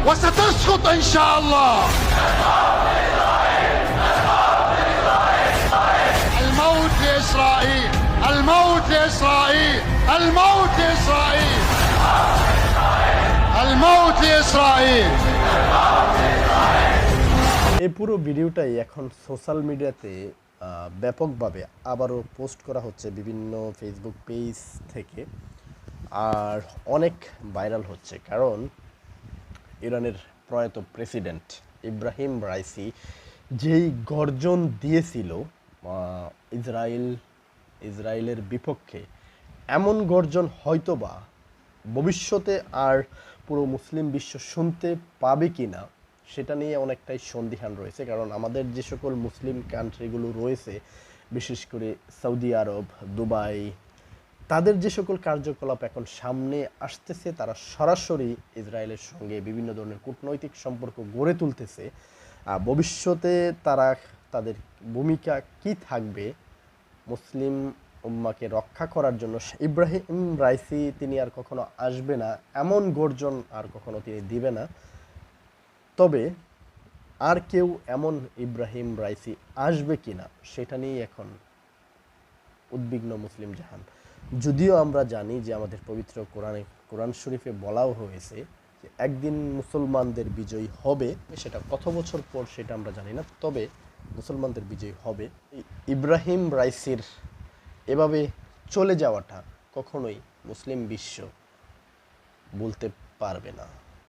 وستسقط إن شاء الله. الموت لإسرائيل، الموت لإسرائيل، الموت لإسرائيل، الموت لإسرائيل. এই পুরো ভিডিওটাই এখন সোশ্যাল মিডিয়াতে ব্যাপকভাবে আবারও পোস্ট করা হচ্ছে বিভিন্ন ফেসবুক পেজ থেকে, আর অনেক ভাইরাল হচ্ছে। কারণ ইরানের প্রয়াত প্রেসিডেন্ট ইব্রাহিম রাইসি যেই গর্জন দিয়েছিল ইসরায়েলের বিপক্ষে, এমন গর্জন হয়তোবা ভবিষ্যতে আর পুরো মুসলিম বিশ্ব শুনতে পাবে কি না সেটা নিয়ে অনেকটাই সন্দিহান রয়েছে। কারণ আমাদের যে সকল মুসলিম কান্ট্রিগুলো রয়েছে, বিশেষ করে সৌদি আরব, দুবাই, তাদের যে সকল কার্যকলাপ এখন সামনে আসতেছে, তারা সরাসরি ইসরায়েলের সঙ্গে বিভিন্ন ধরনের কূটনৈতিক সম্পর্ক গড়ে তুলতেছে। ভবিষ্যতে তারা তাদের ভূমিকা কি থাকবে মুসলিম উম্মাকে রক্ষা করার জন্য, ইব্রাহিম রাইসি তিনি আর কখনো আসবে না, এমন গর্জন আর কখনো তিনি দিবে না। তবে আর কেউ এমন ইব্রাহিম রাইসি আসবে কি না সেটা নিয়ে এখন উদ্বিগ্ন মুসলিম জাহান। যদিও আমরা জানি যে আমাদের পবিত্র কোরআন শরীফে বলাও হয়েছে যে একদিন মুসলমানদের বিজয় হবে, সেটা কত বছর পর সেটা আমরা জানি না, তবে মুসলমানদের বিজয় হবে। ইব্রাহিম রাইসির এভাবে চলে যাওয়াটা কখনোই মুসলিম বিশ্ব বলতে পারবে না।